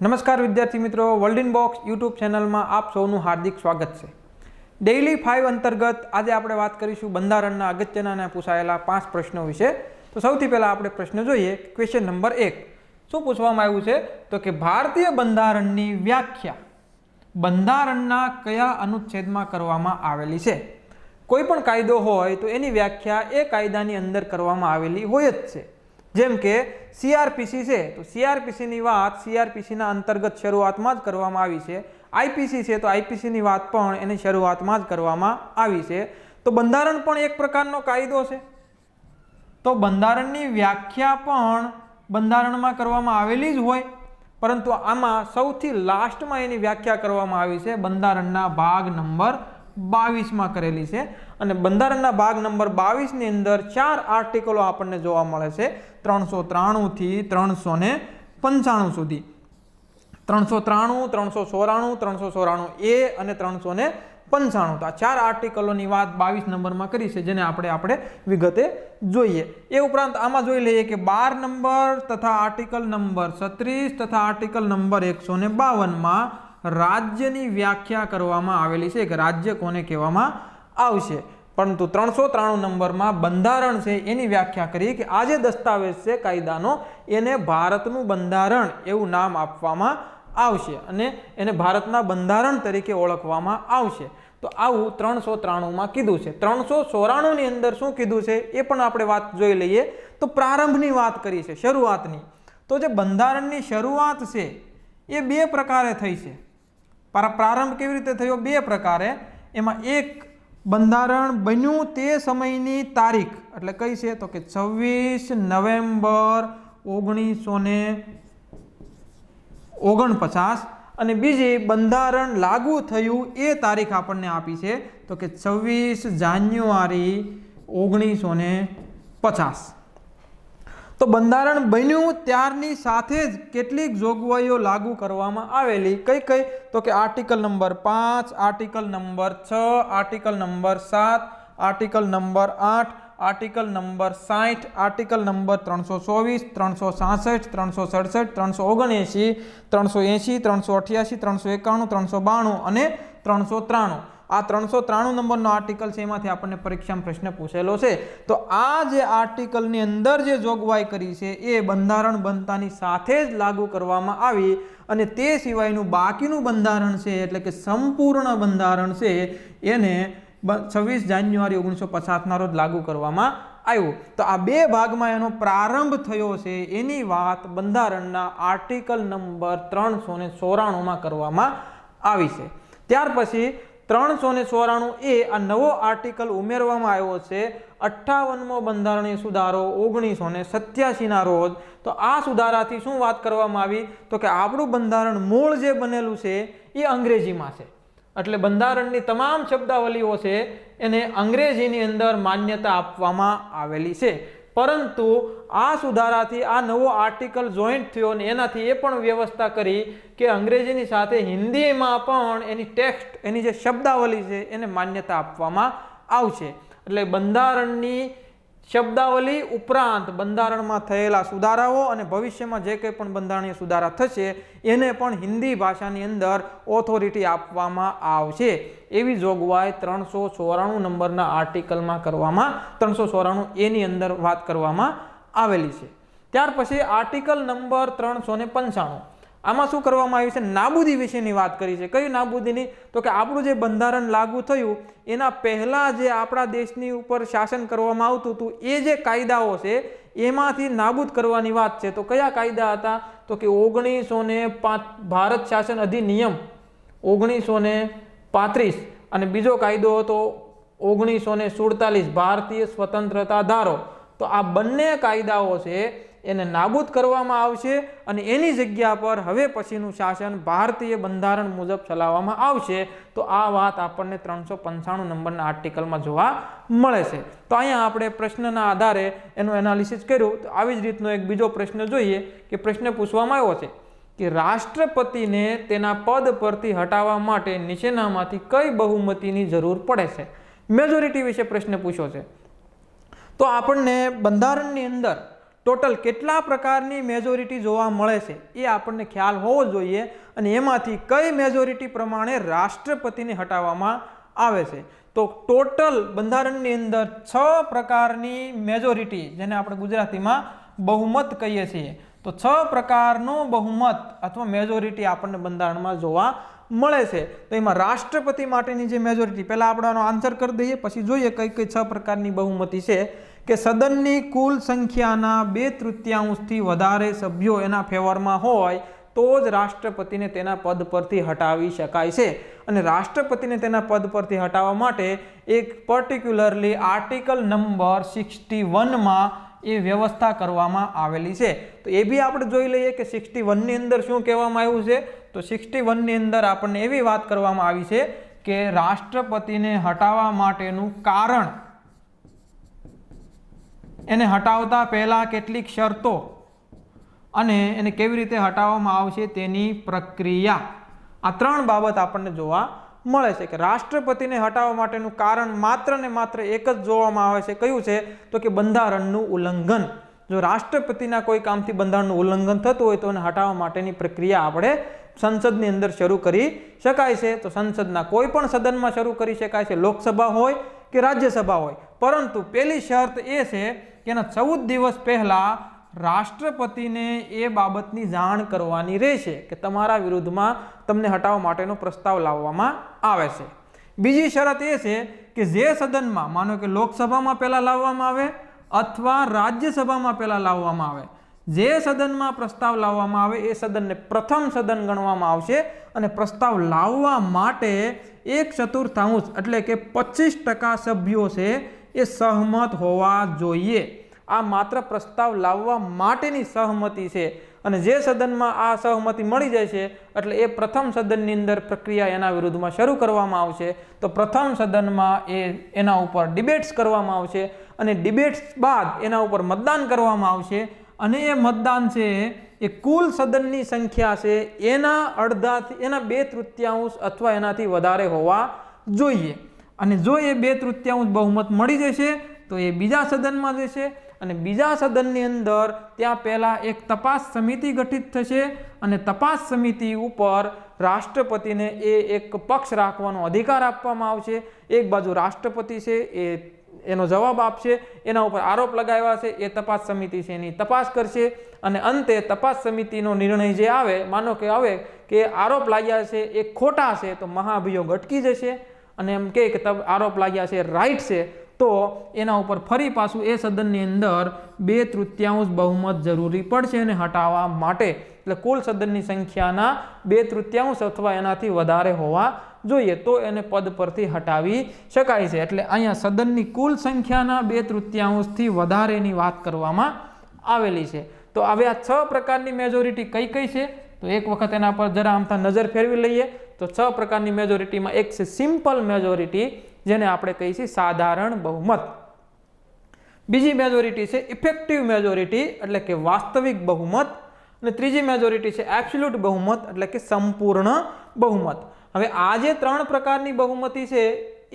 નમસ્કાર વિદ્યાર્થી મિત્રો, વર્લ્ડ ઇન બોક્સ યુટ્યુબ ચેનલમાં આપ સૌનું હાર્દિક સ્વાગત છે। ડેઇલી 5 અંતર્ગત આજે આપણે વાત કરીશું બંધારણના અગત્યના પૂછાયેલા 5 પ્રશ્નો વિશે। તો સૌથી પહેલા આપણે પ્રશ્ન જોઈએ, ક્વેશ્ચન નંબર 1 શું પૂછવામાં આવ્યું છે તો કે ભારતીય બંધારણની વ્યાખ્યા બંધારણના કયા અનુચ્છેદમાં કરવામાં આવેલી છે। કોઈ પણ કાયદો હોય તો એની વ્યાખ્યા એ કાયદાની અંદર કરવામાં આવેલી હોય જ છે। જેમ કે સીઆરપીસી છે તો સીઆરપીસીની વાત સીઆરપીસીના અંતર્ગત શરૂઆતમાં જ કરવામાં આવી છે। આઈપીસી છે તો આઈપીસીની વાત પણ એની શરૂઆતમાં જ કરવામાં આવી છે। તો બંધારણ પણ એક પ્રકારનો કાયદો છે, તો બંધારણની વ્યાખ્યા પણ બંધારણમાં કરવામાં આવેલી જ હોય, પરંતુ આમાં સૌથી લાસ્ટમાં એની વ્યાખ્યા કરવામાં આવી છે બંધારણના ભાગ નંબર 22 કરેલી છે। અને બંધારણના ભાગ નંબર 22 ની અંદર 4 આર્ટિકલો આપણને જોવા મળે છે, 393 થી 395 સુધી। 393, 394, 394 એ અને 395, તો આ 4 આર્ટિકલોની વાત 22 નંબરમાં કરી છે, જેને આપણે વિગતે જોઈએ। એ ઉપરાંત આમાં જોઈ લઈએ કે 12 નંબર તથા આર્ટિકલ નંબર 36 તથા આર્ટિકલ નંબર 152 રાજ્યની વ્યાખ્યા કરવામાં આવેલી છે કે રાજ્ય કોને કહેવામાં આવશે, પરંતુ 393 નંબરમાં બંધારણ છે એની વ્યાખ્યા કરી કે આ જે દસ્તાવેજ છે કાયદાનો એને ભારતનું બંધારણ એવું નામ આપવામાં આવશે અને એને ભારતના બંધારણ તરીકે ઓળખવામાં આવશે। તો આવું 393માં કીધું છે। 394 ની અંદર શું કીધું છે એ પણ આપણે વાત જોઈ લઈએ। તો પ્રારંભની વાત કરી છે, શરૂઆતની। તો જે બંધારણની શરૂઆત છે એ 2 પ્રકારે થઈ છે। પ્રારંભ કેવી રીતે થયો? 2 પ્રકારે। એમાં એક, બંધારણ બન્યું તે સમયની તારીખ એટલે કઈ છે તો કે 26 નવેમ્બર 1949, અને બીજી બંધારણ લાગુ થયું એ તારીખ આપણને આપી છે તો કે 26 જાન્યુઆરી 1950। તો બંધારણ બન્યું ત્યારની સાથે જ કેટલીક જોગવાઈઓ લાગુ કરવામાં આવેલી, કઈ કઈ તો કે article number 5, article number 6, article number 7, article number 8, article number 60, article number 324, 366, 367, 379, 380, 388, 391, 392 અને 393। આ 393 નંબરનો આર્ટિકલ છે, એમાંથી આપણને પરીક્ષામાં પ્રશ્ન પૂછેલો છે। તો આ જે આર્ટિકલની અંદર જે જોગવાઈ કરી છે એ બંધારણ બનતાની સાથે જ લાગુ કરવામાં આવી, અને તે સિવાયનું બાકીનું બંધારણ છે એટલે કે સંપૂર્ણ બંધારણ છે એને 26 જાન્યુઆરી 1950ના રોજ લાગુ કરવામાં આવ્યું। તો આ 2 ભાગમાં એનો પ્રારંભ થયો છે એની વાત બંધારણના આર્ટિકલ નંબર 394માં કરવામાં આવી છે। ત્યાર પછી 394 એ આ નવો આર્ટિકલ ઉમેરવામાં આવ્યો છે 58મો બંધારણીય સુધારો 1987ના રોજ। તો આ સુધારાથી શું વાત કરવામાં આવી તો કે આપણું બંધારણ મૂળ જે બનેલું છે એ અંગ્રેજીમાં છે, એટલે બંધારણની તમામ શબ્દાવલીઓ છે એને અંગ્રેજીની અંદર માન્યતા આપવામાં આવેલી છે। પરંતુ આ સુધારાથી આ નવો આર્ટિકલ જોઈન્ટ થયો અને એનાથી એ પણ વ્યવસ્થા કરી કે અંગ્રેજીની સાથે હિન્દીમાં પણ એની ટેક્સ્ટ, એની જે શબ્દાવલી છે એને માન્યતા આપવામાં આવશે। એટલે બંધારણની શબ્દાવલી ઉપરાંત બંધારણમાં થયેલા સુધારાઓ અને ભવિષ્યમાં જે કંઈ પણ બંધારણીય સુધારા થશે એને પણ હિન્દી ભાષાની અંદર ઓથોરિટી આપવામાં આવશે, એવી જોગવાઈ 394 નંબરના આર્ટિકલમાં કરવામાં 394 એની અંદર વાત કરવામાં આવેલી છે। ત્યાર પછી આર્ટિકલ નંબર 395, આમાં શું કરવામાં આવ્યું છે? નાબૂદી વિશેની વાત કરી છે। કઈ નાબૂદીની? તો કે આપણું જે બંધારણ લાગુ થયું એના પહેલા જે આપણા દેશની ઉપર શાસન કરવામાં આવતું હતું એ જે કાયદાઓ છે એમાંથી નાબૂદ કરવાની વાત છે। તો કયા કાયદા હતા તો કે 1905 ભારત શાસન અધિનિયમ 1935, અને બીજો કાયદો હતો 1947 ભારતીય સ્વતંત્રતા ધારો। તો આ બંને કાયદાઓ છે એને નાબૂદ કરવામાં આવશે અને એની જગ્યા પર હવે પછીનું શાસન ભારતીય બંધારણ મુજબ ચલાવવામાં આવશે। તો આ વાત આપણને 395 નંબરના આર્ટિકલમાં જોવા મળે છે। તો અહીંયા આપણે પ્રશ્નના આધારે એનું એનાલિસિસ કર્યું। તો આવી જ રીતનો એક બીજો પ્રશ્ન જોઈએ કે પ્રશ્ન પૂછવામાં આવ્યો છે કે રાષ્ટ્રપતિને તેના પદ પરથી હટાવવા માટે નીચેનામાંથી કઈ બહુમતીની જરૂર પડે છે? મેજોરિટી વિશે પ્રશ્ન પૂછ્યો છે। તો આપણને બંધારણની અંદર ટોટલ કેટલા પ્રકારની મેજોરિટી જોવા મળે છે એ આપણને ખ્યાલ હોવો જોઈએ અને એમાંથી કઈ મેજોરિટી પ્રમાણે રાષ્ટ્રપતિને હટાવવામાં આવે છે. તો ટોટલ બંધારણની અંદર 6 પ્રકારની મેજોરિટી, જેને આપણે ગુજરાતીમાં બહુમત કહીએ છીએ, તો 6 પ્રકારનો બહુમત અથવા મેજોરિટી આપણને બંધારણમાં જોવા મળે છે. તો એમાં રાષ્ટ્રપતિ માટેની જે મેજોરિટી, પહેલા આપણે આનો આન્સર કરી દઈએ, પછી જોઈએ કઈ કઈ 6 પ્રકારની બહુમતી છે. કે સદનની કુલ સંખ્યાના 2/3 વધારે સભ્યો એના ફેવરમાં હોય તો જ રાષ્ટ્રપતિને તેના પદ પરથી હટાવી શકાય છે. અને રાષ્ટ્રપતિને તેના પદ પરથી હટાવવા માટે એક પર્ટિક્યુલરલી આર્ટિકલ નંબર 61માં એ વ્યવસ્થા કરવામાં આવેલી છે. તો એ બી આપણે જોઈ લઈએ કે 61ની અંદર શું કહેવામાં આવ્યું છે. તો 61ની અંદર આપણને એવી વાત કરવામાં આવી છે કે રાષ્ટ્રપતિને હટાવવા માટેનું કારણ, એને હટાવતા પહેલા કેટલીક શરતો અને એને કેવી રીતે હટાવવામાં આવશે તેની પ્રક્રિયા, આ 3 બાબત આપણને જોવા મળે છે. કે રાષ્ટ્રપતિને હટાવવા માટેનું કારણ માત્ર ને માત્ર એક જ જોવામાં આવે છે. કયું છે? તો કે બંધારણનું ઉલ્લંઘન. જો રાષ્ટ્રપતિના કોઈ કામથી બંધારણનું ઉલ્લંઘન થતું હોય તો એને હટાવવા માટેની પ્રક્રિયા આપણે સંસદની અંદર શરૂ કરી શકાય છે. તો સંસદના કોઈ પણ સદનમાં શરૂ કરી શકાય છે, લોકસભા હોય કે રાજ્યસભા હોય. પરંતુ પહેલી શરત એ છે કે એના 14 દિવસ પહેલા રાષ્ટ્રપતિને એ બાબતની જાણ કરવાની રહેશે કે તમારા વિરુદ્ધમાં તમને હટાવવા માટેનો પ્રસ્તાવ લાવવામાં આવે છે. બીજી શરત એ છે કે જે સદનમાં, માનો કે લોકસભામાં પહેલા લાવવામાં આવે અથવા રાજ્યસભામાં પહેલા લાવવામાં આવે, જે સદનમાં પ્રસ્તાવ લાવવામાં આવે એ સદનને પ્રથમ સદન ગણવામાં આવશે અને પ્રસ્તાવ લાવવા માટે 1/4 એટલે કે 25% સભ્યો છે એ સહમત હોવા જોઈએ. આ માત્ર પ્રસ્તાવ લાવવા માટેની સહમતિ છે અને જે સદનમાં આ સહમતિ મળી જાય છે એટલે એ પ્રથમ સદનની અંદર પ્રક્રિયા એના વિરુદ્ધમાં શરૂ કરવામાં આવશે. તો પ્રથમ સદનમાં એના ઉપર ડિબેટ્સ કરવામાં આવશે અને ડિબેટ્સ બાદ એના ઉપર મતદાન કરવામાં આવશે અને એ મતદાન છે એ કુલ સદનની સંખ્યા છે એના અડધાથી, એના 2/3 અથવા એનાથી વધારે હોવા જોઈએ. અને જો એ 2/3 બહુમત મળી જશે તો એ બીજા સદનમાં જશે અને બીજા સદનની અંદર ત્યાં પહેલા એક તપાસ સમિતિ ગઠિત થશે અને તપાસ સમિતિ ઉપર રાષ્ટ્રપતિને એક પક્ષ રાખવાનો અધિકાર આપવામાં આવશે. એક બાજુ રાષ્ટ્રપતિ છે એનો જવાબ આપશે, એના ઉપર આરોપ લગાવ્યા છે એ તપાસ સમિતિ છે એની તપાસ કરશે અને અંતે તપાસ સમિતિનો નિર્ણય જે આવે, માનો કે આવે કે આરોપ લાગ્યા છે એ ખોટા છે તો મહાભિયોગ અટકી જશે અને એમ કે આરોપ લાગ્યા છે રાઈટ છે તો એના ઉપર ફરી પાછું એ સદનની અંદર 2/3 બહુમત જરૂરી પડશે અને હટાવવા માટે. એટલે કુલ સદનની સંખ્યાના 2/3 અથવા એનાથી વધારે હોવા જોઈએ તો એને પદ પરથી હટાવી શકાય છે. એટલે અહીંયા સદનની કુલ સંખ્યાના 2/3 વધારેની વાત કરવામાં આવેલી છે. તો હવે આ 6 પ્રકારની મેજોરિટી કઈ કઈ છે તો એક વખત એના પર જરા આમથા નજર ફેરવી લઈએ. તો 6 પ્રકારની મેજોરિટીમાં એક છે સિમ્પલ મેજોરિટી, જેને આપણે કહીએ છીએ સાધારણ બહુમત. બીજી મેજોરિટી છે ઇફેક્ટિવ મેજોરિટી એટલે કે વાસ્તવિક બહુમત અને ત્રીજી મેજોરિટી છે એબ્સોલ્યુટ બહુમત એટલે કે સંપૂર્ણ બહુમત. હવે આ જે 3 પ્રકારની બહુમતી છે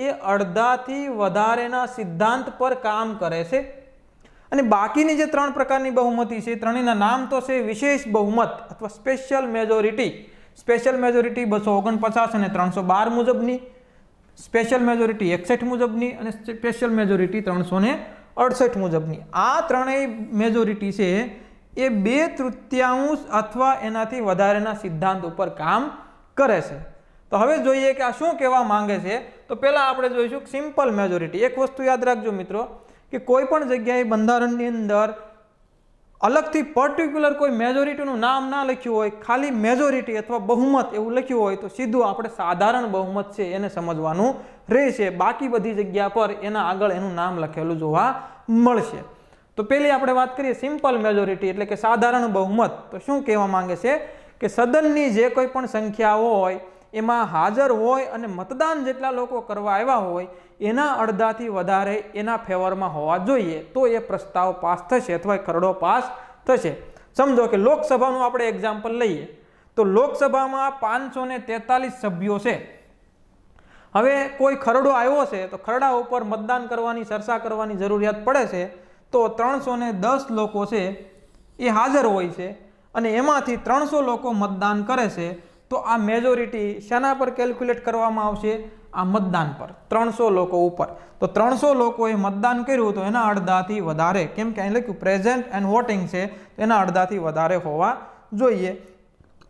એ અડધાથી વધારેના સિદ્ધાંત પર કામ કરે છે અને બાકીની જે 3 પ્રકારની બહુમતી છે ત્રણેયના નામ તો છે વિશેષ બહુમત અથવા સ્પેશિયલ મેજોરિટી. સ્પેશિયલ મેજોરિટી 249 અને 312 મુજબની, સ્પેશિયલ મેજોરિટી 61 મુજબની અને સ્પેશિયલ મેજોરિટી 368 મુજબની. આ ત્રણેય મેજોરિટી છે એ 2/3 અથવા એનાથી વધારેના સિદ્ધાંત ઉપર કામ કરે છે. તો હવે જોઈએ કે આ શું કહેવા માંગે છે. તો પહેલા આપણે જોઈશું સિમ્પલ મેજોરિટી. એક વસ્તુ યાદ રાખજો મિત્રો કે કોઈ પણ જગ્યાએ બંધારણની અંદર અલગથી પર્ટિક્યુલર કોઈ મેજોરિટીનું નામ ના લખ્યું હોય, ખાલી મેજોરિટી અથવા બહુમત એવું લખ્યું હોય તો સીધું આપણે સાધારણ બહુમત છે એને સમજવાનું રહેશે. બાકી બધી જગ્યા પર એના આગળ એનું નામ લખેલું જોવા મળશે. તો પહેલી આપણે વાત કરીએ સિમ્પલ મેજોરિટી એટલે કે સાધારણ બહુમત. તો શું કહેવા માંગે છે કે સદનની જે કોઈ પણ સંખ્યા હોય એમાં હાજર હોય અને મતદાન જેટલા લોકો કરવા આવ્યા હોય એના અડધાથી વધારે એના ફેવરમાં હોવા જોઈએ તો એ પ્રસ્તાવ પાસ થશે અથવા ખરડો પાસ થશે. સમજો કે લોકસભાનું આપણે એક્ઝામ્પલ લઈએ તો લોકસભામાં 543 સભ્યો છે. હવે કોઈ ખરડો આવ્યો છે તો ખરડા ઉપર મતદાન કરવાની, ચર્ચા કરવાની જરૂરિયાત પડે છે. તો 310 લોકો છે એ હાજર હોય છે અને એમાંથી 300 લોકો મતદાન કરે છે, તો આ મેજોરિટી શાના પર કેલ્ક્યુલેટ કરવામાં આવશે? આ મતદાન પર, 300 લોકો ઉપર. તો 300 લોકોએ મતદાન કર્યું તો એના અડધાથી વધારે, કેમ કે અહીં લખ્યું પ્રેઝન્ટ એન્ડ વોટિંગ છે, એના અડધાથી વધારે હોવા જોઈએ.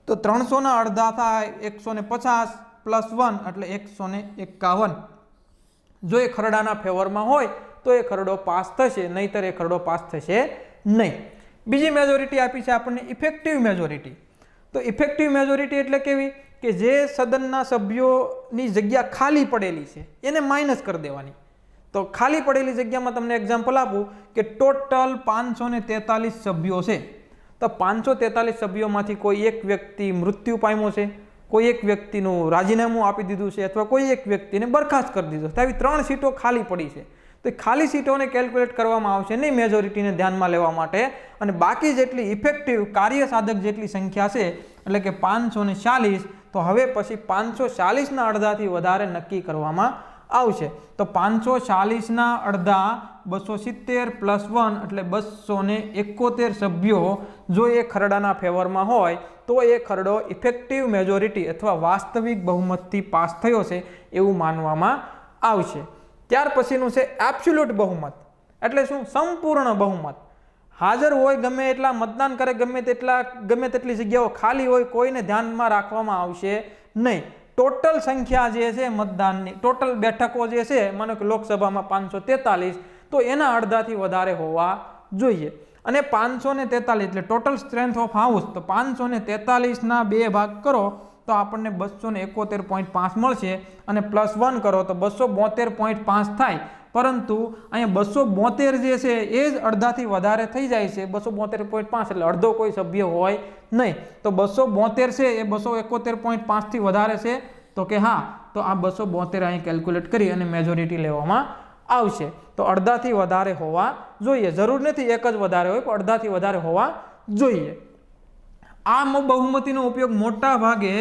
તો 300ના અડધા થાય 150 પ્લસ 1 એટલે 151. જો એ ખરડાના ફેવરમાં હોય તો એ ખરડો પાસ થશે, નહીંતર એ ખરડો પાસ થશે નહીં. બીજી મેજોરિટી આપી છે આપણને ઇફેક્ટિવ મેજોરિટી. તો ઇફેક્ટિવ મેજોરિટી એટલે કેવી? કે જે સદનના સભ્યોની જગ્યા ખાલી પડેલી છે એને માઇનસ કરી દેવાની. તો ખાલી પડેલી જગ્યામાં તમને એક્ઝામ્પલ આપું કે ટોટલ 543 સભ્યો છે, તો 543 સભ્યોમાંથી કોઈ એક વ્યક્તિ મૃત્યુ પામ્યો છે, કોઈ એક વ્યક્તિનું રાજીનામું આપી દીધું છે, અથવા કોઈ એક વ્યક્તિને બરખાસ્ત કરી દીધો છે. આવી 3 સીટો ખાલી પડી છે. તો એ ખાલી સીટોને કેલ્ક્યુલેટ કરવામાં આવશે નહીં મેજોરિટીને ધ્યાનમાં લેવા માટે, અને બાકી જેટલી ઇફેક્ટિવ કાર્યસાધક જેટલી સંખ્યા છે એટલે કે 540, તો હવે પછી 540ના અડધાથી વધારે નક્કી કરવામાં આવશે. તો 540ના અડધા 270 પ્લસ 1 એટલે 271 સભ્યો જો એ ખરડાના ફેવરમાં હોય તો એ ખરડો ઇફેક્ટિવ મેજોરિટી અથવા વાસ્તવિક બહુમતથી પાસ થયો છે એવું માનવામાં આવશે. ત્યાર પછીનું છે એબ્સોલ્યુટ બહુમત. એટલે શું? સંપૂર્ણ બહુમત. હાજર હોય ગમે એટલા, મતદાન કરે ગમે તેટલી જગ્યાઓ ખાલી હોય, કોઈને ધ્યાનમાં રાખવામાં આવશે નહીં. ટોટલ સંખ્યા જે છે મતદાનની, ટોટલ બેઠકો જે છે, માનો કે લોકસભામાં 543, તો એના અડધાથી વધારે હોવા જોઈએ. અને 543 એટલે ટોટલ સ્ટ્રેન્થ ઓફ હાઉસ, તો 543ના 2 ભાગ કરો તો આપણને 271.5 મળશે, અને પ્લસ 1 કરો તો 272.5 થાય. પરંતુ અહીંયા 272 જે છે એ જ અડધાથી વધારે થઈ જાય છે, 272.5 એટલે અડધો કોઈ સભ્ય હોય નહીં. તો 272 છે એ 271.5 થી વધારે છે, તો કે હા, તો આ 272 અહીં કેલ્ક્યુલેટ કરી અને મેજોરિટી લેવામાં આવશે. તો અડધાથી વધારે હોવા જોઈએ. જરૂર નથી એક જ વધારે હોય, પણ અડધાથી વધારે હોવા જોઈએ. આ બહુમતીનો ઉપયોગ મોટા ભાગે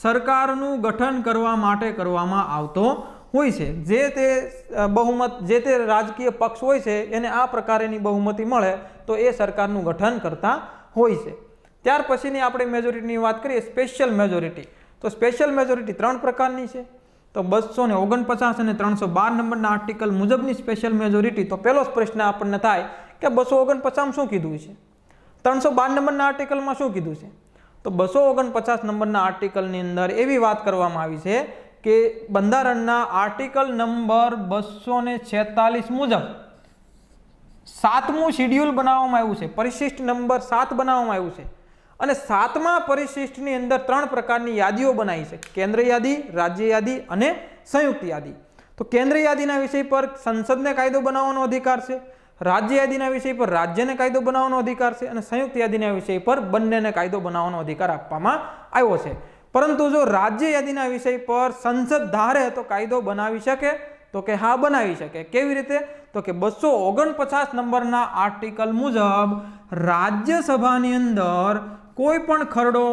સરકારનું ગઠન કરવા માટે કરવામાં આવતો હોય છે. જે તે બહુમત, જે તે રાજકીય પક્ષ હોય છે એને આ પ્રકારની બહુમતી મળે તો એ સરકારનું ગઠન કરતા હોય છે. ત્યાર પછીની આપણે મેજોરિટીની વાત કરીએ, સ્પેશિયલ મેજોરિટી. તો સ્પેશિયલ મેજોરિટી 3 પ્રકારની છે. તો 249 અને 312 નંબરના આર્ટિકલ મુજબની સ્પેશિયલ મેજોરિટી. તો પહેલો પ્રશ્ન આપણને થાય કે 249 શું કીધું છે, 312 નંબરના આર્ટિકલમાં શું કીધું છે? તો 249 નંબરના આર્ટિકલની અંદર એવી વાત કરવામાં આવી છે કે બંધારણના આર્ટિકલ નંબર 246 મુજબ 7મું શિડ્યુલ બનાવવામાં આવ્યું છે, પરિશિષ્ટ નંબર 7 બનાવવામાં આવ્યું છે. અને 7મા પરિશિષ્ટની અંદર 3 પ્રકારની યાદીઓ બનાવી છે: કેન્દ્ર યાદી, રાજ્ય યાદી અને સંયુક્ત યાદી. તો કેન્દ્ર યાદીના વિષય પર સંસદને કાયદો બનાવવાનો અધિકાર છે, રાજ્ય યાદીના વિષય પર રાજ્યને કાયદો બનાવવાનો અધિકાર છે, અને સંયુક્ત યાદીના વિષય પર બંનેને કાયદો બનાવવાનો અધિકાર આપવામાં આવ્યો છે. પરંતુ જો રાજ્ય યાદીના વિષય પર સંસદ ધારે તો કાયદો બનાવી શકે, તો કે હા, બનાવી શકે. કેવી રીતે? તો કે 249 નંબરના આર્ટિકલ મુજબ રાજ્યસભાની અંદર કોઈ પણ ખરડો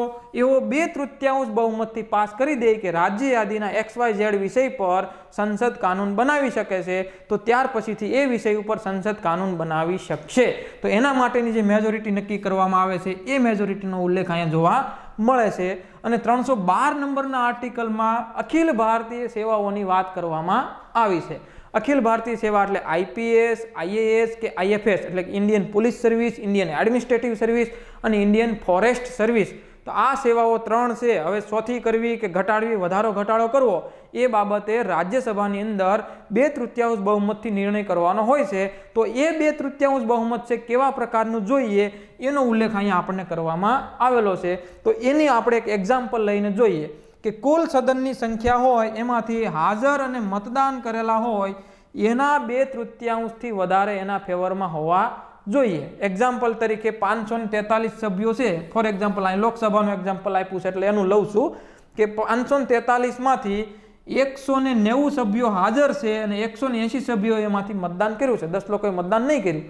એવો 2/3 બહુમતથી પાસ કરી દે કે રાજ્ય યાદીના XYZ વિષય પર સંસદ કાનૂન બનાવી શકે છે, તો ત્યાર પછીથી એ વિષય ઉપર સંસદ કાનૂન બનાવી શકશે. તો એના માટેની જે મેજોરિટી નક્કી કરવામાં આવે છે એ મેજોરિટીનો ઉલ્લેખ અહીંયા જોવા મળે છે. અને 312 નંબરના આર્ટિકલમાં અખિલ ભારતીય સેવાઓની વાત કરવામાં આવી છે. અખિલ ભારતીય સેવા એટલે IPS, IAS કે IFS એટલે Indian police service, Indian administrative service અને ઇન્ડિયન ફોરેસ્ટ સર્વિસ. તો આ સેવાઓ 3 છે. હવે 100થી કરવી કે ઘટાડવી, વધારો ઘટાડો કરવો એ બાબતે રાજ્યસભાની અંદર 2/3 બહુમતથી નિર્ણય કરવાનો હોય છે. તો એ 2/3 બહુમત છે કેવા પ્રકારનું જોઈએ એનો ઉલ્લેખ અહીંયા આપણને કરવામાં આવેલો છે. તો એની આપણે એક એક્ઝામ્પલ લઈને જોઈએ કે કુલ સદનની સંખ્યા હોય એમાંથી હાજર અને મતદાન કરેલા હોય એના 2/3 વધારે એના ફેવરમાં હોવા જોઈએ. એક્ઝામ્પલ તરીકે 543 સભ્યો છે, ફોર એક્ઝામ્પલ અહીં લોકસભાનું એક્ઝામ્પલ આપ્યું છે એટલે એનું લઉં છું કે 543માંથી 190 સભ્યો હાજર છે અને 180 સભ્યો એમાંથી મતદાન કર્યું છે, 10 લોકોએ મતદાન નહીં કર્યું.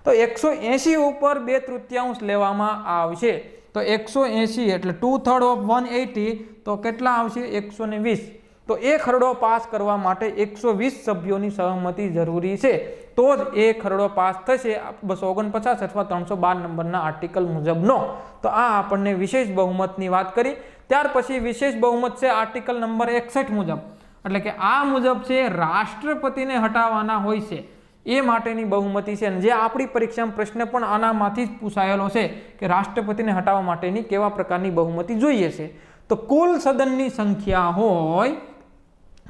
તો 180 ઉપર 2/3 લેવામાં આવશે. તો 180 એટલે 2/3 ઓફ 180 તો કેટલા આવશે? 120. તો એ ખરડો પાસ કરવા માટે 120 સભ્યોની સહમતિ જરૂરી છે. તો જ એ ખરડો પાસ થશે 249 અથવા 312 નંબરના આર્ટિકલ મુજબનો. તો આ આપણને વિશેષ બહુમતની વાત કરી. ત્યાર પછી વિશેષ બહુમત છે આર્ટિકલ નંબર 61 મુજબ, એટલે કે આ મુજબ છે રાષ્ટ્રપતિને હટાવવાના હોય છે એ માટેની બહુમતી છે. અને જે આપણી પરીક્ષામાં પ્રશ્ન પણ આનામાંથી જ પૂછાયેલો છે કે રાષ્ટ્રપતિને હટાવવા માટેની કેવા પ્રકારની બહુમતી જોઈએ છે. તો કુલ સદનની સંખ્યા હોય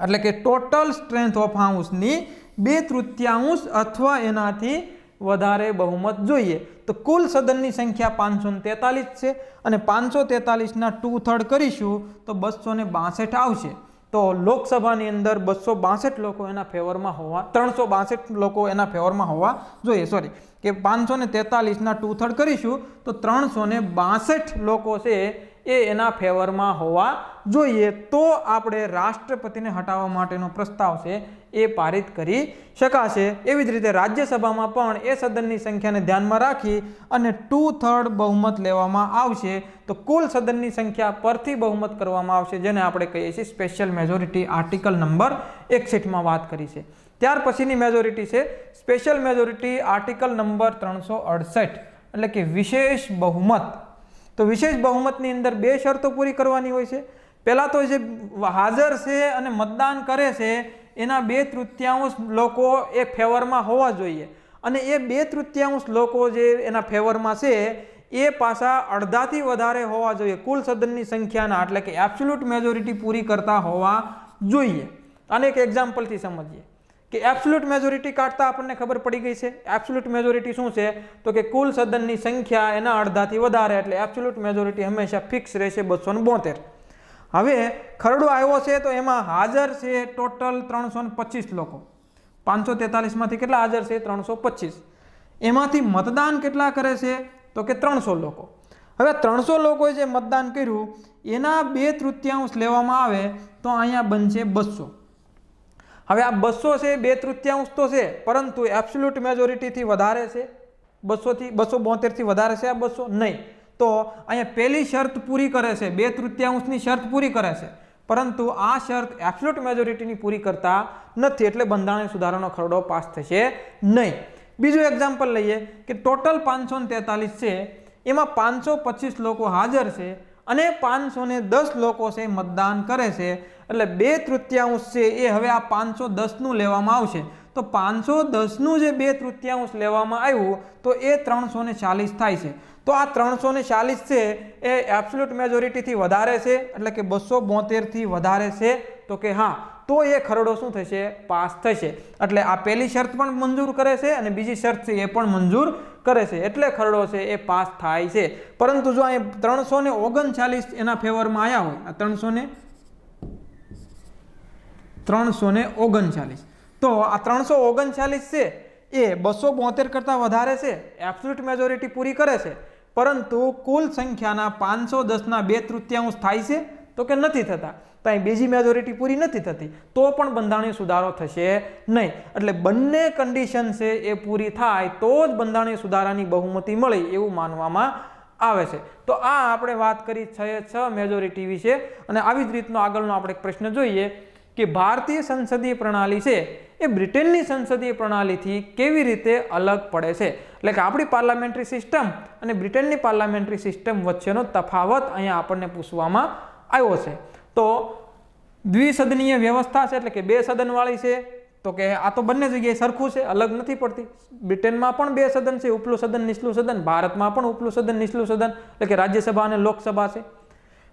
એટલે કે ટોટલ સ્ટ્રેન્થ ઓફ હાઉસની 2/3 અથવા એનાથી વધારે બહુમત જોઈએ. તો કુલ સદનની સંખ્યા 543 છે અને 543ના 2/3 કરીશું તો 262 આવશે. તો લોકસભાની અંદર 262 લોકો એના ફેવરમાં હોવા 362 લોકો એના ફેવરમાં હોવા જોઈએ. સોરી, કે 543ના 2/3 કરીશું તો 362 લોકો છે એ એના ફેવરમાં હોવા જોઈએ. તો આપણે રાષ્ટ્રપતિને હટાવવા માટેનો પ્રસ્તાવ છે એ પારિત કરી શકાશે. એવી જ રીતે રાજ્યસભામાં પણ એ સદનની સંખ્યાને ધ્યાનમાં રાખી અને 2/3 બહુમત લેવામાં આવશે. તો કુલ સદનની સંખ્યા પરથી બહુમત કરવામાં આવશે, જેને આપણે કહીએ છીએ સ્પેશિયલ મેજોરિટી. આર્ટિકલ નંબર 61માં વાત કરી છે. ત્યાર પછીની મેજોરિટી છે સ્પેશિયલ મેજોરિટી આર્ટિકલ નંબર 368, એટલે કે વિશેષ બહુમત. તો વિશેષ બહુમતની અંદર 2 શરતો પૂરી કરવાની હોય છે. પહેલાં તો જે હાજર છે અને મતદાન કરે છે એના 2/3 લોકો એ ફેવરમાં હોવા જોઈએ. અને એ 2/3 લોકો જે એના ફેવરમાં છે એ પાછા અડધાથી વધારે હોવા જોઈએ કુલ સદનની સંખ્યાના, એટલે કે એબ્સોલ્યુટ મેજોરિટી પૂરી કરતા હોવા જોઈએ. આને એક એક્ઝામ્પલથી સમજીએ કે એબ્સોલ્યુટ મેજોરિટી કાઢતા આપણને ખબર પડી ગઈ છે. એબ્સોલ્યુટ મેજોરિટી શું છે તો કે કુલ સદનની સંખ્યા એના અડધાથી વધારે, એટલે એબ્સોલ્યુટ મેજોરિટી હંમેશા ફિક્સ રહેશે 272. હવે ખરડો આવ્યો છે તો એમાં હાજર છે ટોટલ 325 લોકો. 543માંથી કેટલા હાજર છે? 325. એમાંથી મતદાન કેટલા કરે છે તો કે 300 લોકો. હવે 300 લોકોએ જે મતદાન કર્યું એના 2/3 લેવામાં આવે તો અહીંયા બનશે 200. હવે આ 200 છે 2/3 તો છે, પરંતુ એબ્સોલ્યુટ મેજોરિટીથી વધારે છે 272થી વધારે છે આ 200 નહીં. તો અહીંયા પહેલી શરત પૂરી કરે છે, 2/3ની શરત પૂરી કરે છે, પરંતુ આ શરત એબ્સોલ્યુટ મેજોરિટીની પૂરી કરતા નથી, એટલે બંધારણીય સુધારાનો ખરડો પાસ થશે નહીં. બીજું એક્ઝામ્પલ લઈએ કે ટોટલ 543 છે, એમાં 525 લોકો હાજર છે અને 510 લોકો છે મતદાન કરે છે, એટલે 2/3 છે એ હવે આ 510નું લેવામાં આવશે. તો 510નું જે 2/3 લેવામાં આવ્યું તો એ 340 થાય છે. તો આ 340 છે એ એબ્સોલ્યુટ મેજોરિટીથી વધારે છે, એટલે કે 272થી વધારે છે. તો કે હા, તો એ ખરડો શું થશે? પાસ થશે. એટલે આ પહેલી શરત પણ મંજૂર કરે છે અને બીજી શરત છે એ પણ મંજૂર કરે છે, એટલે ખરડો છે એ પાસ થાય છે. પરંતુ જો અહીંયા 339 એના ફેવરમાં આવ્યા હોય, આ 339, તો આ 339 છે એ 272 કરતાં વધારે છે, એબ્સોલ્યુટ મેજોરિટી પૂરી કરે છે, પરંતુ કુલ સંખ્યાના 510ના 2/3 થાય છે તો કે નથી થતા. તો અહીં બીજી મેજોરિટી પૂરી નથી થતી, તો પણ બંધારણીય સુધારો થશે નહીં. એટલે બંને કન્ડિશન છે એ પૂરી થાય તો જ બંધારણીય સુધારાની બહુમતી મળે એવું માનવામાં આવે છે. તો આ આપણે વાત કરી 6 મેજોરિટી વિશે. અને આવી જ રીતનો આગળનો આપણે એક પ્રશ્ન જોઈએ કે ભારતીય સંસદીય પ્રણાલી છે એ બ્રિટનની સંસદીય પ્રણાલીથી કેવી રીતે અલગ પડે છે. એટલે કે આપણી પાર્લામેન્ટરી સિસ્ટમ અને બ્રિટનની પાર્લામેન્ટરી સિસ્ટમ વચ્ચેનો તફાવત અહીંયા આપણને પૂછવામાં આવ્યો છે. તો દ્વિસદનીય વ્યવસ્થા છે, એટલે કે 2 સદનવાળી છે. તો કે આ તો બંને જગ્યાએ સરખું છે, અલગ નથી પડતી. બ્રિટનમાં પણ 2 સદન છે, ઉપલું સદન નીચલું સદન. ભારતમાં પણ ઉપલું સદન નીચલું સદન, એટલે કે રાજ્યસભા અને લોકસભા છે.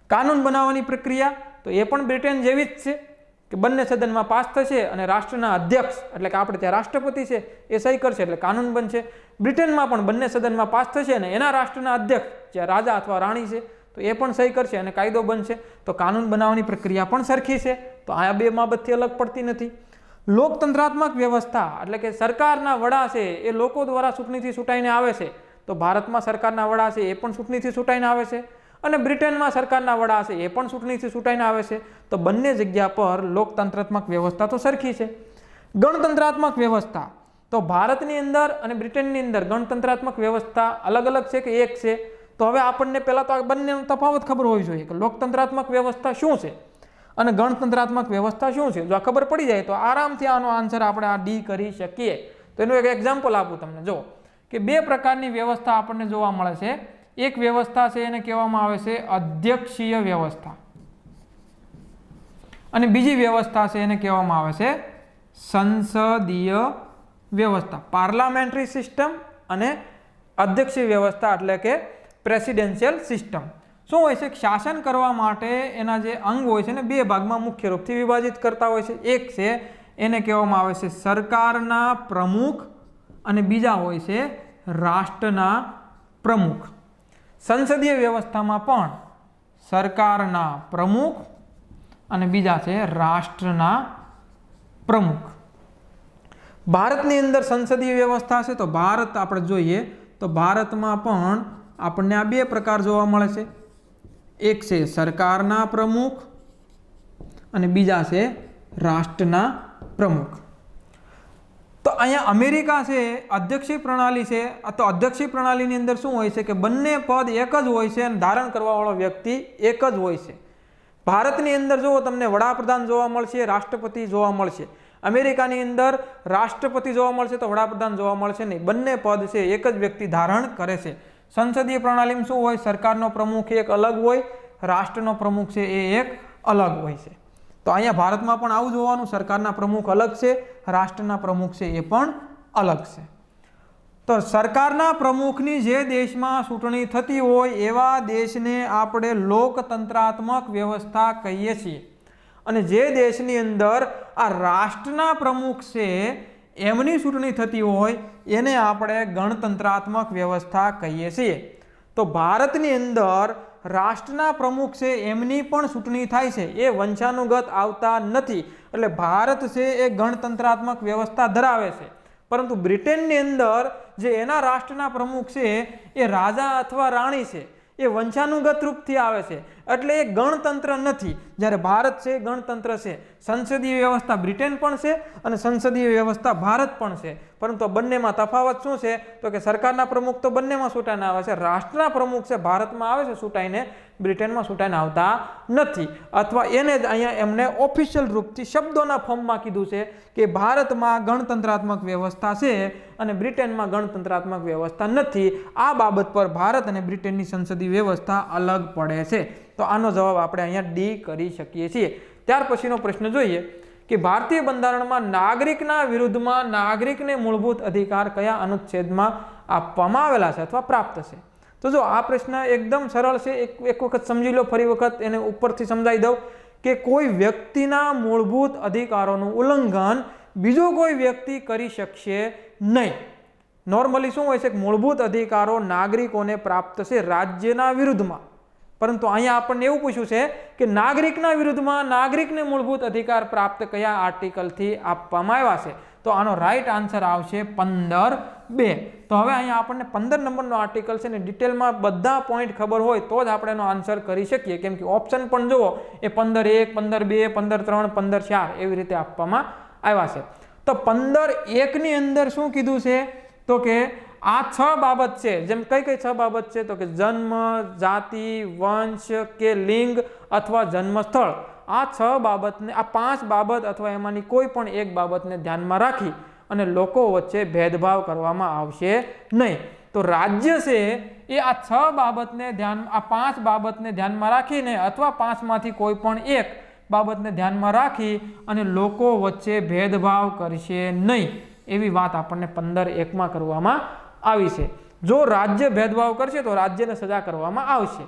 કાનૂન બનાવવાની પ્રક્રિયા તો એ પણ બ્રિટન જેવી જ છે કે બંને સદનમાં પાસ થશે અને રાષ્ટ્રના અધ્યક્ષ, એટલે કે આપણે ત્યાં રાષ્ટ્રપતિ છે એ સહી કરશે એટલે કાનૂન બનશે. બ્રિટનમાં પણ બંને સદનમાં પાસ થશે અને એના રાષ્ટ્રના અધ્યક્ષ જે રાજા અથવા રાણી છે તો એ પણ સહી કરશે અને કાયદો બનશે. તો કાનૂન બનાવવાની પ્રક્રિયા પણ સરખી છે. તો આ 2 બાબતથી અલગ પડતી નથી. લોકતંત્રાત્મક વ્યવસ્થા એટલે કે સરકારના વડા છે એ લોકો દ્વારા ચૂંટણીથી ચૂંટાઈને આવે છે. તો ભારતમાં સરકારના વડા છે એ પણ ચૂંટણીથી ચૂંટાઈને આવે છે અને બ્રિટનમાં સરકારના વડા છે એ પણ ચૂંટણીથી ચૂંટાઈને આવે છે. તો બંને જગ્યા પર લોકતંત્રાત્મક વ્યવસ્થા તો સરખી છે. ગણતંત્રાત્મક વ્યવસ્થા તો ભારતની અંદર અને બ્રિટનની અંદર ગણતંત્રાત્મક વ્યવસ્થા અલગ અલગ છે કે એક છે? તો હવે આપણને પહેલા તો આ બંનેનો તફાવત ખબર હોવી જોઈએ કે લોકતંત્રાત્મક વ્યવસ્થા શું છે અને ગણતંત્રાત્મક વ્યવસ્થા શું છે. જો આ ખબર પડી જાય તો આરામથી આનો આન્સર આપણે આ ડી કરી શકીએ. તો એનું એક એક્ઝામ્પલ આપું તમને, જો કે બે પ્રકારની વ્યવસ્થા આપણને જોવા મળે છે. એક વ્યવસ્થા છે એને કહેવામાં આવે છે અધ્યક્ષીય વ્યવસ્થા, અને બીજી વ્યવસ્થા છે એને કહેવામાં આવે છે સંસદીય વ્યવસ્થા. પાર્લામેન્ટરી સિસ્ટમ અને અધ્યક્ષીય વ્યવસ્થા એટલે કે પ્રેસિડેન્શિયલ સિસ્ટમ. શું હોય છે? શાસન કરવા માટે એના જે અંગ હોય છે ને બે ભાગમાં મુખ્ય રૂપથી વિભાજિત કરતા હોય છે. એક છે એને કહેવામાં આવે છે સરકારના પ્રમુખ અને બીજા હોય છે રાષ્ટ્રના પ્રમુખ. સંસદીય વ્યવસ્થામાં પણ સરકારના પ્રમુખ અને બીજા છે રાષ્ટ્રના પ્રમુખ. ભારતની અંદર સંસદીય વ્યવસ્થા છે તો ભારત આપણે જોઈએ તો ભારતમાં પણ આપણને આ બે પ્રકાર જોવા મળે છે. એક છે સરકારના પ્રમુખ અને બીજા છે રાષ્ટ્રના પ્રમુખ. તો અહીંયા અમેરિકા છે અધ્યક્ષીય પ્રણાલી છે. તો અધ્યક્ષીય પ્રણાલીની અંદર શું હોય છે કે બંને પદ એક જ હોય છે અને ધારણ કરવાવાળો વ્યક્તિ એક જ હોય છે. ભારતની અંદર જો તમને વડાપ્રધાન જોવા મળશે, રાષ્ટ્રપતિ જોવા મળશે. અમેરિકાની અંદર રાષ્ટ્રપતિ જોવા મળશે તો વડાપ્રધાન જોવા મળશે નહીં. બંને પદ છે એક જ વ્યક્તિ ધારણ કરે છે. સંસદીય પ્રણાલીમાં શું હોય? સરકારનો પ્રમુખ એક અલગ હોય, રાષ્ટ્રનો પ્રમુખ છે એ એક અલગ હોય છે. તો અહીંયા ભારતમાં પણ આવું જોવાનું, સરકારના પ્રમુખ અલગ છે, રાષ્ટ્રના પ્રમુખ છે એ પણ અલગ છે. તો સરકારના પ્રમુખની જે દેશમાં ચૂંટણી થતી હોય એવા દેશને આપણે લોકતંત્રાત્મક વ્યવસ્થા કહીએ છીએ. અને જે દેશની અંદર આ રાષ્ટ્રના પ્રમુખ છે એમની ચૂંટણી થતી હોય એને આપણે ગણતંત્રાત્મક વ્યવસ્થા કહીએ છીએ. તો ભારતની અંદર રાષ્ટ્રના પ્રમુખ છે એમની પણ ચૂંટણી થાય છે, એ વંશાનુગત આવતા નથી. એટલે ભારત છે એ ગણતંત્રાત્મક વ્યવસ્થા ધરાવે છે. પરંતુ બ્રિટનની અંદર જે એના રાષ્ટ્રના પ્રમુખ છે એ રાજા અથવા રાણી છે, એ વંશાનુગત રૂપથી આવે છે, એટલે એ ગણતંત્ર નથી. જ્યારે ભારત છે ગણતંત્ર છે. સંસદીય વ્યવસ્થા બ્રિટન પણ છે અને સંસદીય વ્યવસ્થા ભારત પણ છે. પરંતુ બંનેમાં તફાવત શું છે? તો કે સરકારના પ્રમુખ તો બંનેમાં ચૂંટાઈને આવે છે, રાષ્ટ્રના પ્રમુખ છે ભારતમાં આવે છે ચૂંટાઈને, બ્રિટનમાં ચૂંટાઈને આવતા નથી. અથવા એને જ અહીંયા એમને ઓફિશિયલ રૂપથી શબ્દોના ફોર્મમાં કીધું છે કે ભારતમાં ગણતંત્રાત્મક વ્યવસ્થા છે અને બ્રિટનમાં ગણતંત્રાત્મક વ્યવસ્થા નથી. આ બાબત પર ભારત અને બ્રિટનની સંસદીય વ્યવસ્થા અલગ પડે છે. તો આનો જવાબ આપણે અહીંયા ડી કરી શકીએ છીએ. ત્યાર પછીનો પ્રશ્ન જોઈએ કે ભારતીય બંધારણમાં નાગરિકના વિરુદ્ધમાં નાગરિકને મૂળભૂત અધિકાર કયા અનુચ્છેદમાં આપવામાં આવેલા છે અથવા પ્રાપ્ત છે? તો જો આ પ્રશ્ન એકદમ સરળ છે, એક વખત સમજી લો, ફરી વખત એને ઉપરથી સમજાવી દઉં કે કોઈ વ્યક્તિના મૂળભૂત અધિકારોનું ઉલ્લંઘન બીજો કોઈ વ્યક્તિ કરી શકશે નહીં. નોર્મલી શું હોય છે કે મૂળભૂત અધિકારો નાગરિકોને પ્રાપ્ત છે રાજ્યના વિરુદ્ધમાં, પરંતુ અહીંયા આપણને એવું પૂછ્યું છે કે નાગરિકના વિરુદ્ધમાં નાગરિકને મૂળભૂત અધિકાર પ્રાપ્ત કયા આર્ટિકલથી આપવામાં આવ્યા છે? તો આનો રાઈટ આન્સર આવશે 15(2). તો હવે અહીંયા આપણને 15 નંબરનો આર્ટિકલ છે ને ડિટેલમાં બધા પોઈન્ટ ખબર હોય તો જ આપણે એનો આન્સર કરી શકીએ, કેમ કે ઓપ્શન પણ જુઓ એ 15(1), 15(2), 15(3), 15(4) એવી રીતે આપવામાં આવ્યા છે. તો 15(1) ની અંદર શું કીધું છે? તો કે આ 6 બાબત છે. જેમ કઈ 6 બાબત છે? તો કે જન્મ, જાતિ, વંશ કે લિંગ અથવા જન્મ સ્થળ. આ 6 બાબતને, આ 5 બાબત અથવા એમાંની કોઈ પણ એક બાબતને ધ્યાનમાં રાખી અને લોકો વચ્ચે ભેદભાવ કરવામાં આવશે નહીં. તો રાજ્ય છે એ આ 6 બાબતને આ 5 બાબતને ધ્યાનમાં રાખીને અથવા 5માંથી કોઈ પણ એક બાબતને ધ્યાનમાં રાખી અને લોકો વચ્ચે ભેદભાવ કરશે નહીં, એવી વાત આપણને 15(1) કરવામાં આવી છે. જો રાજ્ય ભેદભાવ કરશે તો રાજ્યને સજા કરવામાં આવશે.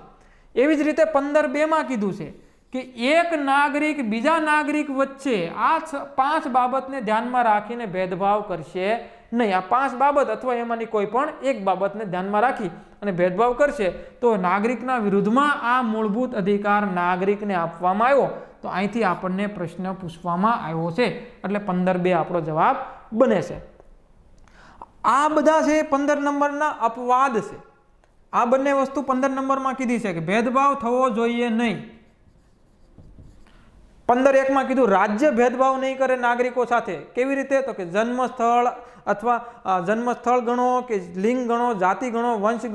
એવી જ રીતે 15(2) કીધું છે કે એક નાગરિક બીજા નાગરિક વચ્ચે આ 5 બાબતને ધ્યાનમાં રાખીને ભેદભાવ કરશે નહીં. આ 5 બાબત અથવા એમાંની કોઈ પણ એક બાબતને ધ્યાનમાં રાખી અને ભેદભાવ કરશે તો નાગરિકના વિરુદ્ધમાં આ મૂળભૂત અધિકાર નાગરિકને આપવામાં આવ્યો. તો અહીંથી આપણને પ્રશ્ન પૂછવામાં આવ્યો છે, એટલે 15(2) આપણો જવાબ બને છે. આ બધા છે 15 નંબરના અપવાદ છે. આ બંને વસ્તુ 15 નંબરમાં કીધી છે કે ભેદભાવ થવો જોઈએ નહીં. 15(1) કીધું રાજ્ય ભેદભાવ નહીં કરે નાગરિકો સાથે. કેવી રીતે? તો કે જન્મ સ્થળ અથવા જન્મ સ્થળ ગણો કે લિંગ ગણો, જાતિ ગણો, વંશ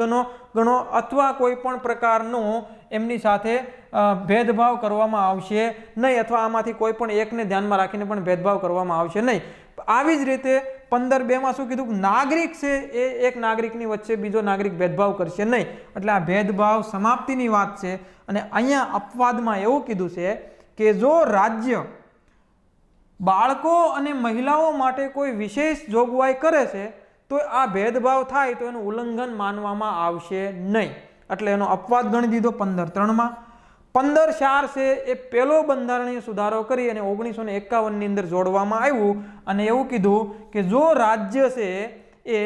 ગણો અથવા કોઈ પણ પ્રકારનું એમની સાથે ભેદભાવ કરવામાં આવશે નહીં, અથવા આમાંથી કોઈ પણ એકને ધ્યાનમાં રાખીને પણ ભેદભાવ કરવામાં આવશે નહીં. આવી જ રીતે 15(2) માં શું કીધું? નાગરિક છે એ એક નાગરિકની વચ્ચે બીજો નાગરિક ભેદભાવ કરશે નહીં, એટલે આ ભેદભાવ સમાપ્તિની વાત છે. અને અહીંયા અપવાદમાં એવું કીધું છે કે જો રાજ્ય બાળકો અને મહિલાઓ માટે કોઈ વિશેષ જોગવાઈ કરે છે તો આ ભેદભાવ થાય તો એનું ઉલ્લંઘન માનવામાં આવશે નહીં, એટલે એનો અપવાદ ગણી દીધો 15(3) માં. 15(4) છે એ પહેલો બંધારણીય સુધારો કરી અને 1951 ની અંદર જોડવામાં આવ્યું અને એવું કીધું કે જો રાજ્ય છે એ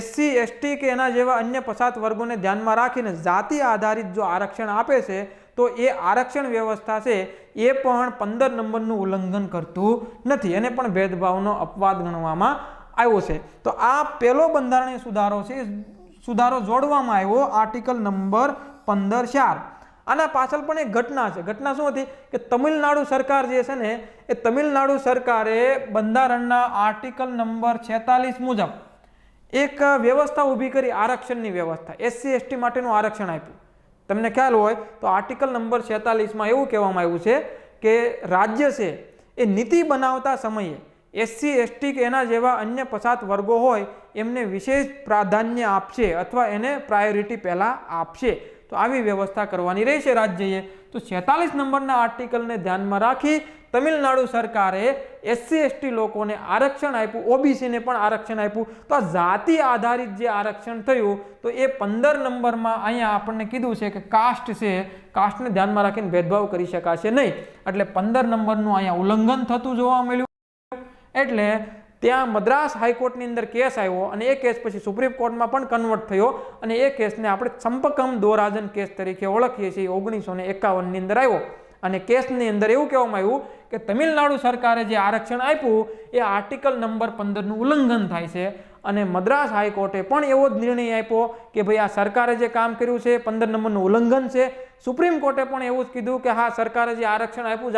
SC ST કે એના જેવા અન્ય પછાત વર્ગોને ધ્યાનમાં રાખીને જાતિ આધારિત જો આરક્ષણ આપે છે તો એ આરક્ષણ વ્યવસ્થા છે એ પણ 15 નંબરનું ઉલ્લંઘન કરતું નથી, એને પણ ભેદભાવનો અપવાદ ગણવામાં આવ્યો છે. તો આ પહેલો બંધારણીય સુધારો છે, સુધારો જોડવામાં આવ્યો આર્ટિકલ નંબર 15(4). આના પાછળ પણ એક ઘટના છે. ઘટના શું હતી કે તમિલનાડુ સરકાર જે છે ને એ તમિલનાડુ સરકારે બંધારણના આર્ટિકલ નંબર 46 મુજબ એક વ્યવસ્થા ઊભી કરી, આરક્ષણની વ્યવસ્થા, SC ST માટેનું આરક્ષણ આપ્યું. તમને ખ્યાલ હોય તો આર્ટિકલ નંબર 46 માં એવું કહેવામાં આવ્યું છે કે રાજ્ય છે એ નીતિ બનાવતા સમયે SC ST કે એના જેવા અન્ય પછાત વર્ગો હોય એમને વિશેષ પ્રાધાન્ય આપશે અથવા એને પ્રાયોરિટી પહેલા આપશે. તો આવી વ્યવસ્થા કરવાની રહેશે રાજ્યએ. તો 46 નંબરના આર્ટિકલને ધ્યાનમાં રાખી તમિલનાડુ સરકારે SC ST લોકોને આરક્ષણ આપ્યું, OBC ને પણ આરક્ષણ આપ્યું. તો આ જાતિ આધારિત જે આરક્ષણ થયું તો એ 15 નંબરમાં અહીંયા આપણને કીધું છે કે કાસ્ટ છે, કાસ્ટને ધ્યાનમાં રાખીને ભેદભાવ કરી શકાશે નહીં, એટલે 15 નંબરનું અહીંયા ઉલ્લંઘન થતું જોવા મળ્યું. એટલે ત્યાં મદ્રાસ હાઈકોર્ટની અંદર કેસ આવ્યો અને એ કેસ પછી સુપ્રીમ કોર્ટમાં પણ કન્વર્ટ થયો અને એ કેસને આપણે ચંપકમ દોરાજન કેસ તરીકે ઓળખીએ છીએ. 1951 ની અંદર આવ્યો અને કેસની અંદર એવું કહેવામાં આવ્યું કે તમિલનાડુ સરકારે જે આરક્ષણ આપ્યું એ આર્ટિકલ નંબર 15 નું ઉલ્લંઘન થાય છે અને મદ્રાસ હાઈકોર્ટે પણ એવો જ નિર્ણય આપ્યો કે ભાઈ આ સરકારે જે કામ કર્યું છે 15 નંબરનું ઉલ્લંઘન છે. સુપ્રીમ કોર્ટે પણ એવું જ કીધું કે હા, સરકારે જે આરક્ષણ આપ્યું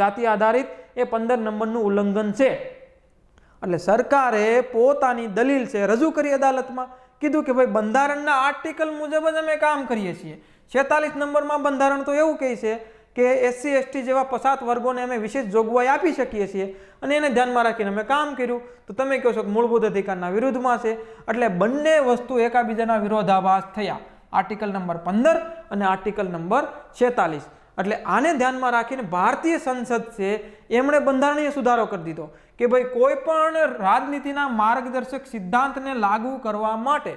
જાતિ આધારિત એ 15 નંબરનું ઉલ્લંઘન છે. એટલે સરકારે પોતાની દલીલ છે રજૂ કરી અદાલતમાં, કીધું કે ભાઈ બંધારણના આર્ટિકલ મુજબ જ અમે કામ કરીએ છીએ. 46 નંબરમાં બંધારણ તો એવું કહે છે કે SC ST જેવા પછાત વર્ગોને અમે વિશેષ જોગવાઈ આપી શકીએ છીએ અને એને ધ્યાનમાં રાખીને અમે કામ કર્યું. તો તમે કહો છો કે મૂળભૂત અધિકારના વિરુદ્ધમાં છે, એટલે બંને વસ્તુ એકાબીજાના વિરોધાભાસ થયા, આર્ટિકલ નંબર 15 અને આર્ટિકલ નંબર 46. એટલે આને ધ્યાનમાં રાખીને ભારતીય સંસદ છે એમણે બંધારણીય સુધારો કરી દીધો કે ભાઈ કોઈ પણ રાજનીતિના માર્ગદર્શક સિદ્ધાંતને લાગુ કરવા માટે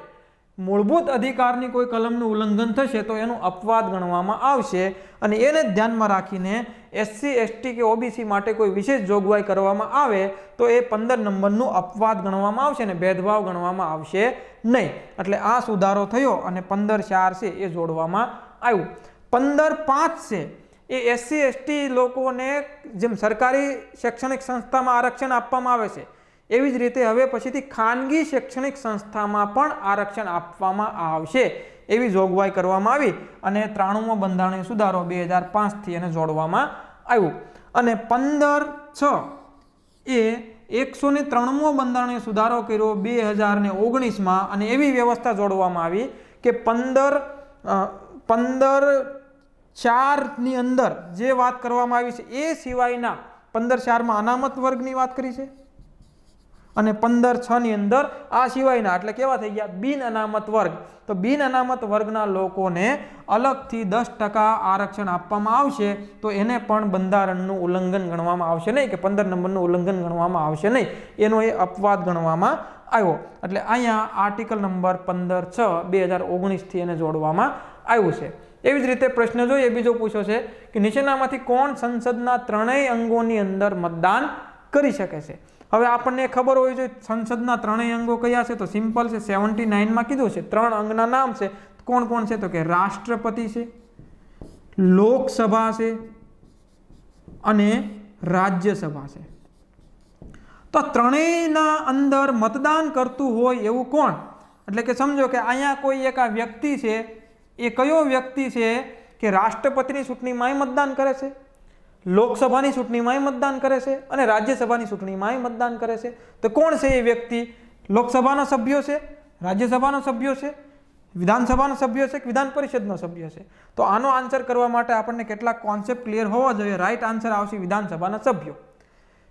મૂળભૂત અધિકારની કોઈ કલમનું ઉલ્લંઘન થશે તો એનું અપવાદ ગણવામાં આવશે અને એને ધ્યાનમાં રાખીને SC ST કે OBC માટે કોઈ વિશેષ જોગવાઈ કરવામાં આવે તો એ 15 નંબરનું અપવાદ ગણવામાં આવશે અને ભેદભાવ ગણવામાં આવશે નહીં. એટલે આ સુધારો થયો અને 15(4) છે એ જોડવામાં આવ્યું. 15(5) છે એ SC ST લોકોને જેમ સરકારી શૈક્ષણિક સંસ્થામાં આરક્ષણ આપવામાં આવે છે એવી જ રીતે હવે પછીથી ખાનગી શૈક્ષણિક સંસ્થામાં પણ આરક્ષણ આપવામાં આવશે એવી જોગવાઈ કરવામાં આવી અને 93મો બંધારણીય સુધારો 2005 થી એને જોડવામાં આવ્યું. અને 15(6) એ 103મો બંધારણીય સુધારો કર્યો 2019માં અને એવી વ્યવસ્થા જોડવામાં આવી કે 15(4) ની અંદર જે વાત કરવામાં આવી છે એ સિવાયના 15(4) અનામત વર્ગની વાત કરી છે અને 15(6) ની અંદર આ સિવાયના એટલે કેવા થઈ ગયા? બિન અનામત વર્ગ. તો બિન અનામત વર્ગના લોકોને અલગથી 10% આરક્ષણ આપવામાં આવશે તો એને પણ બંધારણનું ઉલ્લંઘન ગણવામાં આવશે નહીં, કે 15 નંબરનું ઉલ્લંઘન ગણવામાં આવશે નહીં, એનો એ અપવાદ ગણવામાં આવ્યો. એટલે અહીંયા આર્ટિકલ નંબર 15(6) 2019 થી એને જોડવામાં આવ્યું છે. એવી જ રીતે પ્રશ્ન જોઈએ બીજો પૂછ્યો છે કે નીચેનામાંથી કોણ સંસદના ત્રણેય અંગોની અંદર મતદાન કરી શકે છે? હવે આપણને ખબર હોવી જોઈએ સંસદના ત્રણેય અંગો કયા છે, તો સિમ્પલ છે. 79માં કીધું છે 3 અંગના નામ છે. કોણ કોણ છે? તો કે રાષ્ટ્રપતિ છે, લોકસભા છે અને રાજ્યસભા છે. તો ત્રણેયના અંદર મતદાન કરતું હોય એવું કોણ? એટલે કે સમજો કે અહીંયા કોઈ એક આ વ્યક્તિ છે, એ કયો વ્યક્તિ છે કે રાષ્ટ્રપતિની ચૂંટણીમાંય મતદાન કરે છે, લોકસભાની ચૂંટણીમાંય મતદાન કરે છે અને રાજ્યસભાની ચૂંટણીમાંય મતદાન કરે છે? તો કોણ છે એ વ્યક્તિ? લોકસભાનો સભ્યો છે, રાજ્યસભાનો સભ્યો છે, વિધાનસભાનો સભ્ય છે કે વિધાન પરિષદનો સભ્ય છે? તો આનો આન્સર કરવા માટે આપણને કેટલાક કોન્સેપ્ટ ક્લિયર હોવા જોઈએ. રાઈટ આન્સર આવશે વિધાનસભાના સભ્યો.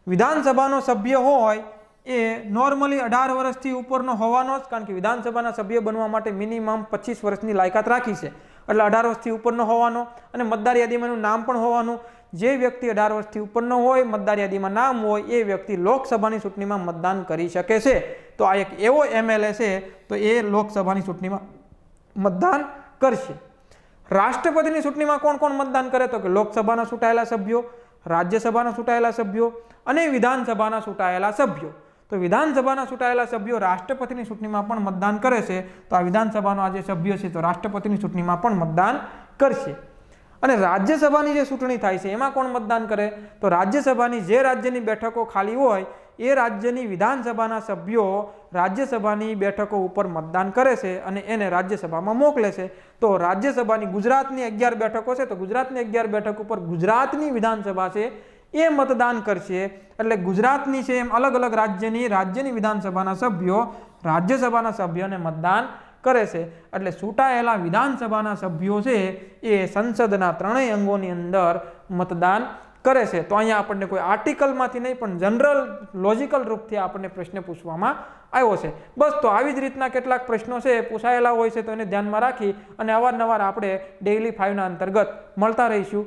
વિધાનસભાનો સભ્ય હોય એ નોર્મલી 18 વર્ષથી ઉપરનો હોવાનો જ, કારણ કે વિધાનસભાના સભ્ય બનવા માટે મિનિમમ 25 વર્ષની લાયકાત રાખી છે, એટલે 18 વર્ષથી ઉપરનો હોવાનો, અને મતદાર યાદીમાં એનું નામ પણ હોવાનું. જે વ્યક્તિ 18 વર્ષથી ઉપરનો હોય, મતદાર યાદીમાં નામ હોય, એ વ્યક્તિ લોકસભાની ચૂંટણીમાં મતદાન કરી શકે છે. તો આ એક એવો એમએલએ છે, તો એ લોકસભાની ચૂંટણીમાં મતદાન કરશે. રાષ્ટ્રપતિની ચૂંટણીમાં કોણ કોણ મતદાન કરે? તો કે લોકસભાના ચૂંટાયેલા સભ્યો, રાજ્યસભાના ચૂંટાયેલા સભ્યો અને વિધાનસભાના ચૂંટાયેલા સભ્યો. તો વિધાનસભાના ચૂંટાયેલા સભ્યો રાષ્ટ્રપતિની ચૂંટણીમાં પણ મતદાન કરે છે. તો આ વિધાનસભાનો આ જે સભ્ય છે, તો રાષ્ટ્રપતિની ચૂંટણીમાં પણ મતદાન કરશે. અને રાજ્યસભાની જે ચૂંટણી થાય છે, એમાં કોણ મતદાન કરે? તો રાજ્યસભાની જે રાજ્યની બેઠકો ખાલી હોય, એ રાજ્યની વિધાનસભાના સભ્યો રાજ્યસભાની બેઠકો ઉપર મતદાન કરે છે અને એને રાજ્યસભામાં મોકલે છે. તો રાજ્યસભાની ગુજરાતની 11 બેઠકો છે, તો ગુજરાતની 11 બેઠક ઉપર ગુજરાતની વિધાનસભા છે એ મતદાન કરશે. એટલે ગુજરાતની છે એમ અલગ અલગ રાજ્યની વિધાનસભાના સભ્યો રાજ્યસભાના સભ્યોને મતદાન કરે છે. એટલે ચૂંટાયેલા વિધાનસભાના સભ્યો છે એ સંસદના ત્રણેય અંગોની અંદર મતદાન કરે છે. તો અહીંયા આપણને કોઈ આર્ટિકલમાંથી નહીં, પણ જનરલ લોજિકલ રૂપથી આપણને પ્રશ્ન પૂછવામાં આવ્યો છે. બસ, તો આવી જ રીતના કેટલાક પ્રશ્નો છે પૂછાયેલા હોય છે, તો એને ધ્યાનમાં રાખી અને અવારનવાર આપણે ડેઇલી 5 ના અંતર્ગત મળતા રહીશું.